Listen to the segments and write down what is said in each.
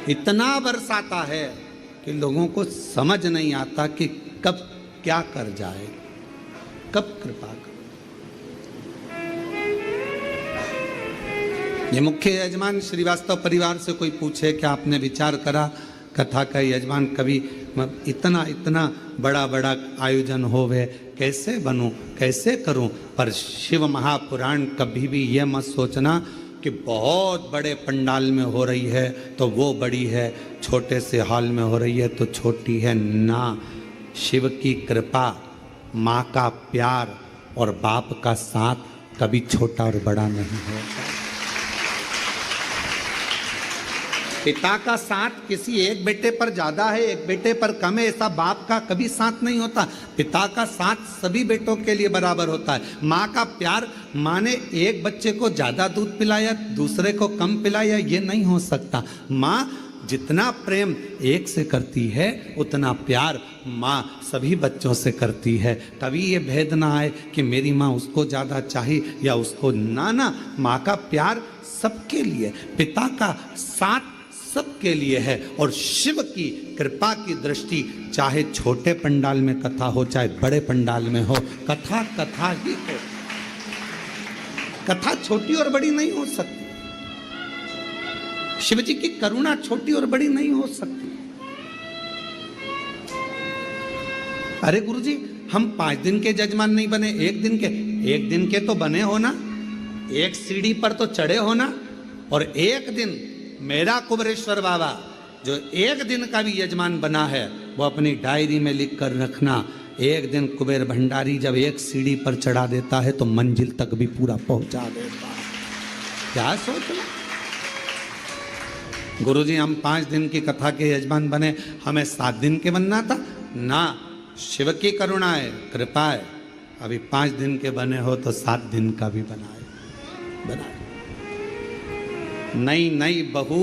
इतना बरसाता है कि लोगों को समझ नहीं आता कि कब क्या कर जाए, कब कृपा कर। ये मुख्य यजमान श्रीवास्तव परिवार से कोई पूछे कि आपने विचार करा कथा का यजमान कभी इतना इतना बड़ा बड़ा आयोजन होवे, कैसे बनूं, कैसे करूं। पर शिव महापुराण कभी भी यह मत सोचना कि बहुत बड़े पंडाल में हो रही है तो वो बड़ी है, छोटे से हॉल में हो रही है तो छोटी है। ना, शिव की कृपा, माँ का प्यार और बाप का साथ कभी छोटा और बड़ा नहीं होता। पिता का साथ किसी एक बेटे पर ज्यादा है, एक बेटे पर कम है, ऐसा बाप का कभी साथ नहीं होता। पिता का साथ सभी बेटों के लिए बराबर होता है। माँ का प्यार, माँ ने एक बच्चे को ज्यादा दूध पिलाया, दूसरे को कम पिलाया, ये नहीं हो सकता। माँ जितना प्रेम एक से करती है उतना प्यार माँ सभी बच्चों से करती है। कभी ये भेद ना आए कि मेरी माँ उसको ज़्यादा चाहिए या उसको, ना, माँ का प्यार सबके लिए, पिता का साथ सबके लिए है। और शिव की कृपा की दृष्टि चाहे छोटे पंडाल में कथा हो चाहे बड़े पंडाल में हो, कथा कथा ही हो। कथा छोटी और बड़ी नहीं हो सकती। शिव जी की करुणा छोटी और बड़ी नहीं हो सकती। अरे गुरुजी, हम 5 दिन के जजमान नहीं बने, 1 दिन के। 1 दिन के तो बने हो ना, एक सीढ़ी पर तो चढ़े हो ना। और 1 दिन मेरा कुबेरेश्वर बाबा जो 1 दिन का भी यजमान बना है, वो अपनी डायरी में लिख कर रखना। 1 दिन कुबेर भंडारी जब एक सीढ़ी पर चढ़ा देता है तो मंजिल तक भी पूरा पहुंचा देता है। क्या सोचना गुरुजी, हम 5 दिन की कथा के यजमान बने, हमें 7 दिन के बनना था ना। शिव की करुणा है, कृपा है। अभी 5 दिन के बने हो तो 7 दिन का भी बनाए। नई बहू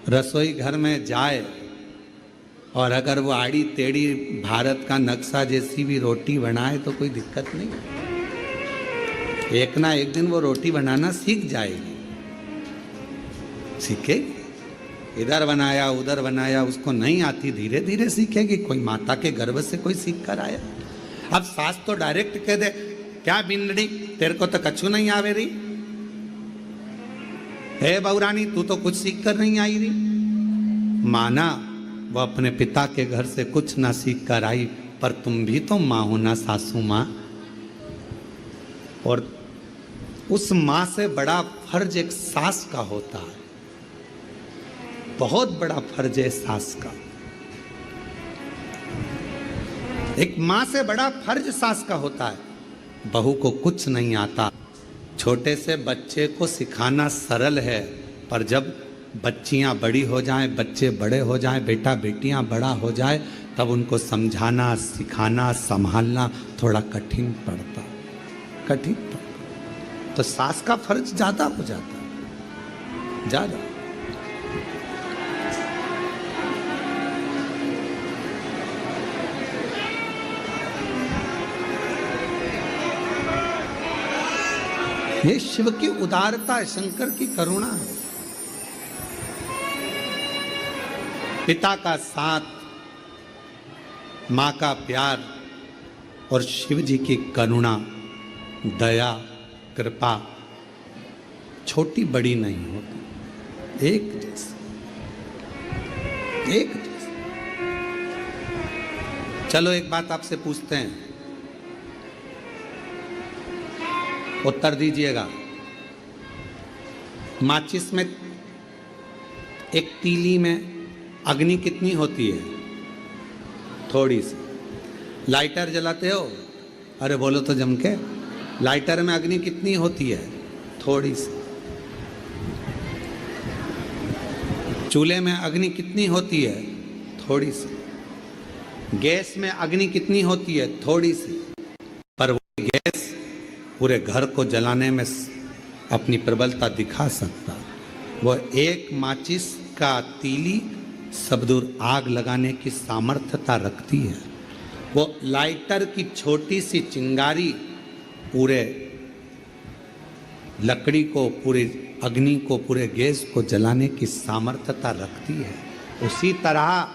रसोई घर में जाए और अगर वो आड़ी टेढ़ी भारत का नक्शा जैसी भी रोटी बनाए तो कोई दिक्कत नहीं। एक ना एक दिन वो रोटी बनाना सीख जाएगी, सीखेगी। इधर बनाया उधर बनाया, उसको नहीं आती, धीरे धीरे सीखेगी। कोई माता के गर्भ से कोई सीख कर आया। अब सास तो डायरेक्ट कह दे, क्या बिंदड़ी तेरे को तो कछु नहीं आवे रही, हे बहुरानी तू तो कुछ सीख कर नहीं आई रही। माना वो अपने पिता के घर से कुछ ना सीख कर आई, पर तुम भी तो माँ हो ना सासू माँ। और उस माँ से बड़ा फर्ज एक सास का होता है, बहुत बड़ा फर्ज है सास का। एक माँ से बड़ा फर्ज सास का होता है। बहू को कुछ नहीं आता। छोटे से बच्चे को सिखाना सरल है, पर जब बच्चियां बड़ी हो जाएं, बच्चे बड़े हो जाएं, बेटा बेटियां बड़ा हो जाए, तब उनको समझाना, सिखाना, संभालना थोड़ा कठिन पड़ता। तो सास का फर्ज ज्यादा हो जाता है, ज्यादा। ये शिव की उदारता है, शंकर की करुणा है। पिता का साथ, माँ का प्यार और शिव जी की करुणा, दया, कृपा छोटी बड़ी नहीं होती, एक जैसी। चलो एक बात आपसे पूछते हैं, उत्तर दीजिएगा। माचिस में, एक तीली में अग्नि कितनी होती है? थोड़ी सी। लाइटर जलाते हो, अरे बोलो तो जम के, लाइटर में अग्नि कितनी होती है? थोड़ी सी। चूल्हे में अग्नि कितनी होती है? थोड़ी सी। गैस में अग्नि कितनी होती है? थोड़ी सी। पर वो गैस पूरे घर को जलाने में अपनी प्रबलता दिखा सकता। वो एक माचिस का तीली सब दूर आग लगाने की सामर्थ्यता रखती है। वो लाइटर की छोटी सी चिंगारी पूरे लकड़ी को, पूरे अग्नि को, पूरे गैस को जलाने की सामर्थ्यता रखती है। उसी तरह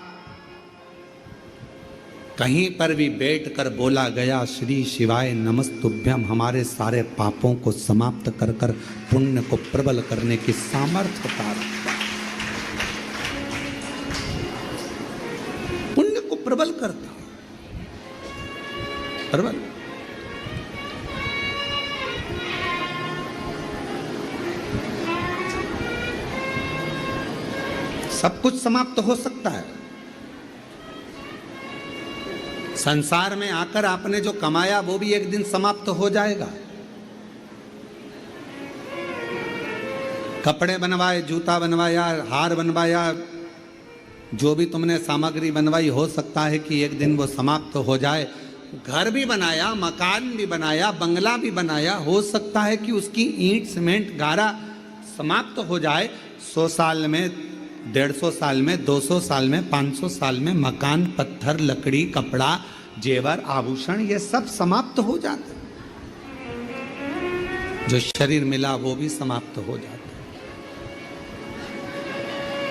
कहीं पर भी बैठकर बोला गया श्री शिवाय नमस्तुभ्यम, हमारे सारे पापों को समाप्त कर कर पुण्य को प्रबल करने की सामर्थ्यता रखता है, पुण्य को प्रबल करता है, प्रबल। सब कुछ समाप्त हो सकता है। संसार में आकर आपने जो कमाया वो भी एक दिन समाप्त हो जाएगा। कपड़े बनवाए, जूता बनवाया, हार बनवाया, जो भी तुमने सामग्री बनवाई, हो सकता है कि एक दिन वो समाप्त हो जाए। घर भी बनाया, मकान भी बनाया, बंगला भी बनाया, हो सकता है कि उसकी ईंट, सीमेंट, गारा समाप्त हो जाए। 100 साल में, 150 साल में, 200 साल में, 500 साल में मकान, पत्थर, लकड़ी, कपड़ा, जेवर, आभूषण, ये सब समाप्त हो जाते। जो शरीर मिला वो भी समाप्त हो जाता,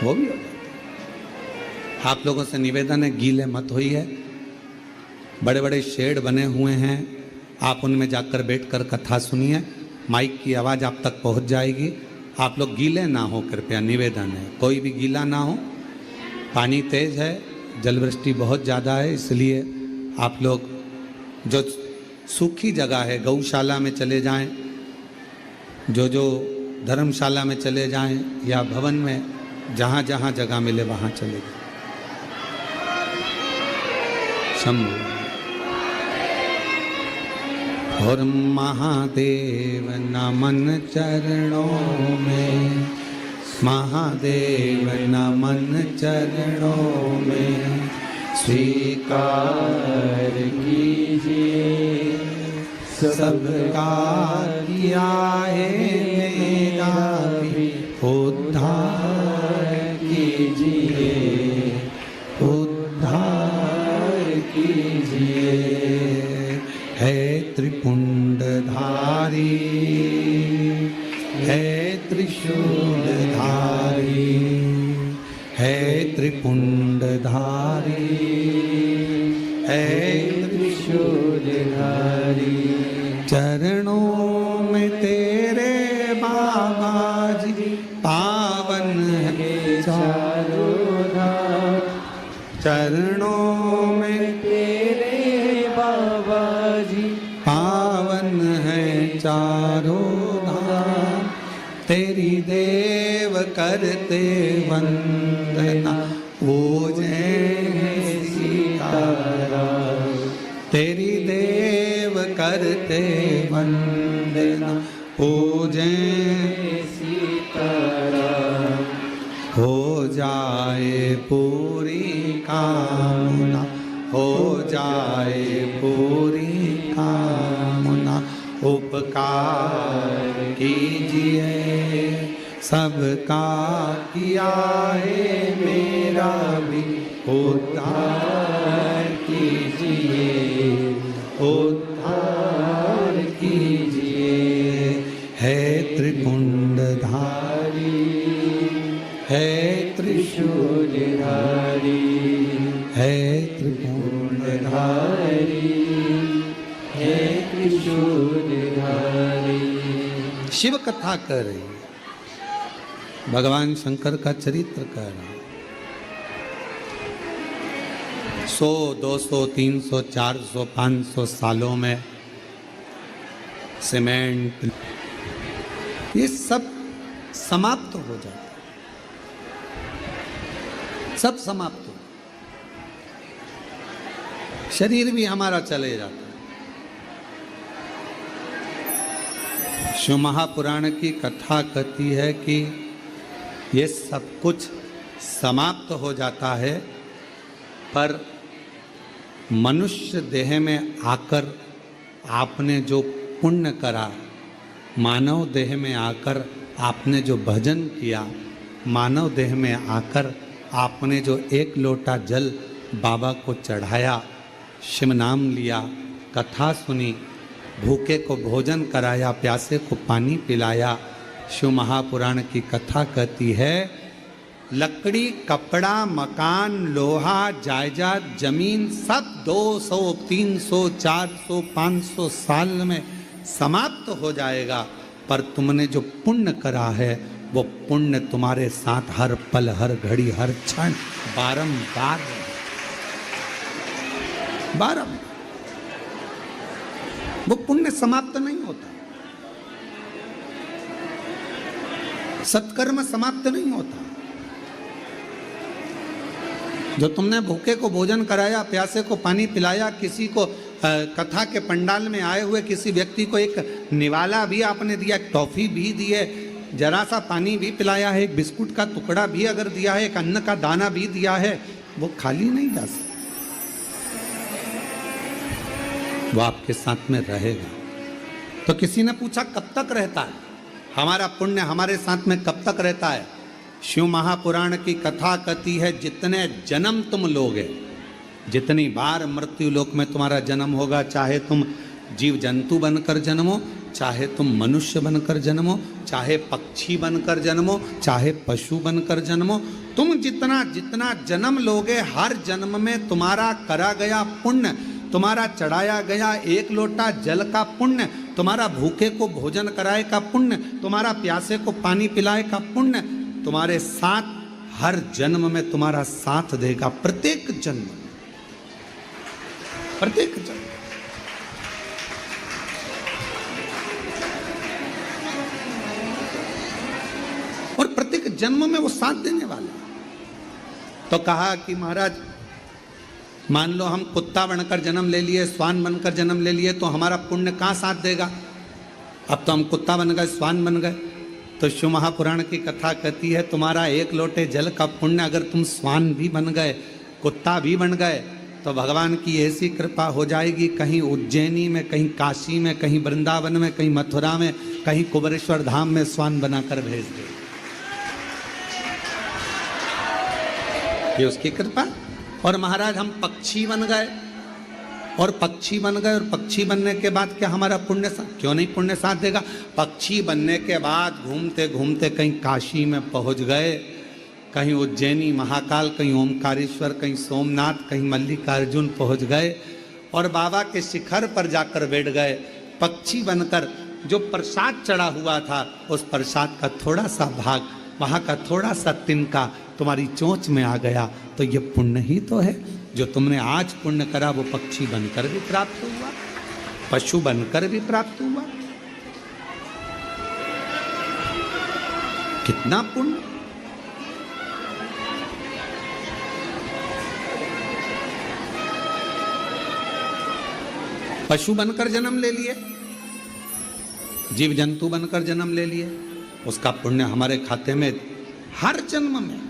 वो भी हो जाता। आप लोगों से निवेदन है, गीले मत होई है। बड़े बड़े शेड बने हुए हैं, आप उनमें जाकर बैठकर कथा सुनिए, माइक की आवाज़ आप तक पहुंच जाएगी। आप लोग गीले ना हो, कृपया निवेदन है, कोई भी गीला ना हो। पानी तेज है, जलवृष्टि बहुत ज़्यादा है, इसलिए आप लोग जो सूखी जगह है, गौशाला में चले जाएं, जो धर्मशाला में चले जाएं, या भवन में, जहाँ जहाँ जगह मिले वहाँ चले जाएं। शंभु। और महादेव नमन चरणों में, महादेव नमन चरणों में, स्वीकार कीजिए सबका किया है मेरा भी उद्धार कीजिए, उद्धार कीजिए। है त्रिपुंडधारी, है त्रिशूलधारी, है त्रिपुंडधारी, है त्रिशूलधारी। चरणों में तेरे बाबा जी पावन है चारों धाम, चरणों में तेरे बाबा जी पावन है चारों धाम। तेरी देव करते वंदना, पूजे सीताराम। तेरी देव करते वंदना, पूजे सीताराम। हो जाए पूरी कामना, हो जाए पूरी कामना। उपकार कीजिए सबका किया है मेरा भी उद्धार कीजिए, उद्धार कीजिए। है त्रिपुंडधारी, है त्रिशूलधारी, है त्रिपुंडधारी, है त्रिशूलधारी। शिव कथा कर रही है, भगवान शंकर का चरित्र कर रहे हैं। 100, 200, 300, 400, 500 सालों में सीमेंट ये सब समाप्त हो जाता है, सब समाप्त हो, शरीर भी हमारा चले जाता है। शिव महापुराण की कथा कहती है कि ये सब कुछ समाप्त हो जाता है, पर मनुष्य देह में आकर आपने जो पुण्य करा, मानव देह में आकर आपने जो भजन किया, मानव देह में आकर आपने जो एक लोटा जल बाबा को चढ़ाया, शिव नाम लिया, कथा सुनी, भूखे को भोजन कराया, प्यासे को पानी पिलाया, शिव महापुराण की कथा कहती है, लकड़ी, कपड़ा, मकान, लोहा, जायदाद, जमीन सब 200, 300, 400, 500 साल में समाप्त हो जाएगा, पर तुमने जो पुण्य करा है वो पुण्य तुम्हारे साथ हर पल, हर घड़ी, हर क्षण बारंबार बारंबार। वो पुण्य समाप्त नहीं होता, सत्कर्म समाप्त नहीं होता। जो तुमने भूखे को भोजन कराया, प्यासे को पानी पिलाया, किसी को कथा के पंडाल में आए हुए किसी व्यक्ति को एक निवाला भी आपने दिया, टॉफी भी दी है, जरा सा पानी भी पिलाया है, एक बिस्कुट का टुकड़ा भी अगर दिया है, एक अन्न का दाना भी दिया है, वो खाली नहीं जा सकता, वो आपके साथ में रहेगा। तो किसी ने पूछा कब तक रहता है हमारा पुण्य, हमारे साथ में कब तक रहता है? शिव महापुराण की कथा कहती है, जितने जन्म तुम लोगे, जितनी बार मृत्यु लोक में तुम्हारा जन्म होगा, चाहे तुम जीव जंतु बनकर जन्मो, चाहे तुम मनुष्य बनकर जन्मो, चाहे पक्षी बनकर जन्मो, चाहे पशु बनकर जन्मो, तुम जितना जितना जन्म लोगे, हर जन्म में तुम्हारा करा गया पुण्य, तुम्हारा चढ़ाया गया एक लोटा जल का पुण्य, तुम्हारा भूखे को भोजन कराए का पुण्य, तुम्हारा प्यासे को पानी पिलाए का पुण्य तुम्हारे साथ हर जन्म में तुम्हारा साथ देगा, प्रत्येक जन्म, प्रत्येक जन्म। और प्रत्येक जन्म में वो साथ देने वाला। तो कहा कि महाराज मान लो हम कुत्ता बनकर जन्म ले लिए, श्वान बनकर जन्म ले लिए, तो हमारा पुण्य कहाँ साथ देगा? अब तो हम कुत्ता बन गए, श्वान बन गए। तो शिव महापुराण की कथा कहती है, तुम्हारा एक लोटे जल का पुण्य अगर तुम श्वान भी बन गए, कुत्ता भी बन गए, तो भगवान की ऐसी कृपा हो जाएगी, कहीं उज्जैनी में, कहीं काशी में, कहीं वृंदावन में, कहीं मथुरा में, कहीं कुबेरेश्वर धाम में श्वान बनाकर भेज दे। ये उसकी कृपा। और महाराज हम पक्षी बन गए, और पक्षी बन गए, और पक्षी बनने के बाद क्या हमारा पुण्य क्यों नहीं पुण्य साथ देगा? पक्षी बनने के बाद घूमते घूमते कहीं काशी में पहुंच गए, कहीं उज्जैनी महाकाल, कहीं ओमकारेश्वर, कहीं सोमनाथ, कहीं मल्लिकार्जुन पहुंच गए, और बाबा के शिखर पर जाकर बैठ गए। पक्षी बनकर जो प्रसाद चढ़ा हुआ था, उस प्रसाद का थोड़ा सा भाग, वहाँ का थोड़ा सा तिनका तुम्हारी चोंच में आ गया, तो ये पुण्य ही तो है। जो तुमने आज पुण्य करा वो पक्षी बनकर भी प्राप्त हुआ, पशु बनकर भी प्राप्त हुआ। कितना पुण्य! पशु बनकर जन्म ले लिए, जीव जंतु बनकर जन्म ले लिए, उसका पुण्य हमारे खाते में हर जन्म में,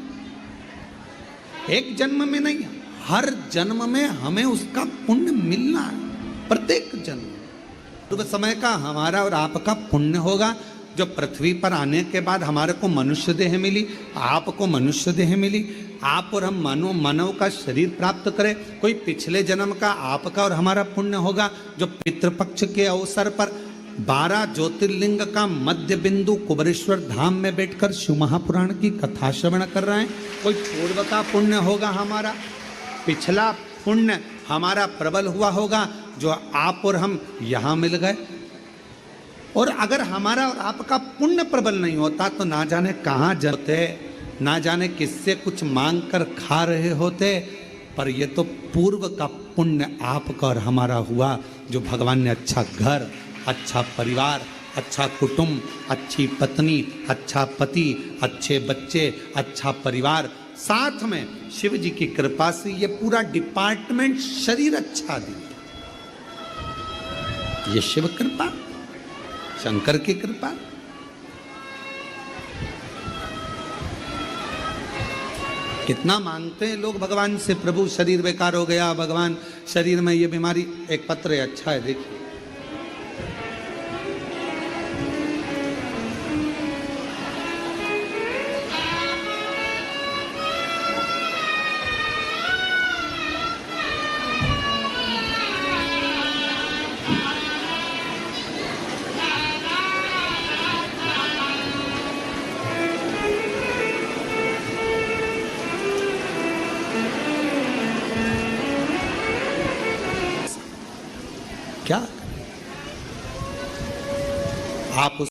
एक जन्म में नहीं, हर जन्म में हमें उसका पुण्य मिलना है, प्रत्येक जन्म। पूर्व समय का हमारा और आपका पुण्य होगा, जो पृथ्वी पर आने के बाद हमारे को मनुष्य देह मिली, आपको मनुष्य देह मिली, आप और हम मानव का शरीर प्राप्त करें। कोई पिछले जन्म का आपका और हमारा पुण्य होगा, जो पितृपक्ष के अवसर पर 12 ज्योतिर्लिंग का मध्य बिंदु कुबेरेश्वर धाम में बैठकर शिव महापुराण की कथा श्रवण कर रहे हैं। कोई पूर्व का पुण्य होगा हमारा, पिछला पुण्य हमारा प्रबल हुआ होगा, जो आप और हम यहाँ मिल गए। और अगर हमारा और आपका पुण्य प्रबल नहीं होता तो ना जाने कहाँ जाते, ना जाने किससे कुछ मांग कर खा रहे होते। पर ये तो पूर्व का पुण्य आपका और हमारा हुआ, जो भगवान ने अच्छा घर, अच्छा परिवार, अच्छा कुटुंब, अच्छी पत्नी, अच्छा पति, अच्छे बच्चे, अच्छा परिवार, साथ में शिव जी की कृपा से ये पूरा डिपार्टमेंट शरीर अच्छा दिया। ये शिव कृपा, शंकर की कृपा। कितना मांगते हैं लोग भगवान से, प्रभु शरीर बेकार हो गया, भगवान शरीर में ये बीमारी। एक पत्र है, अच्छा है, देखिए। क्या आप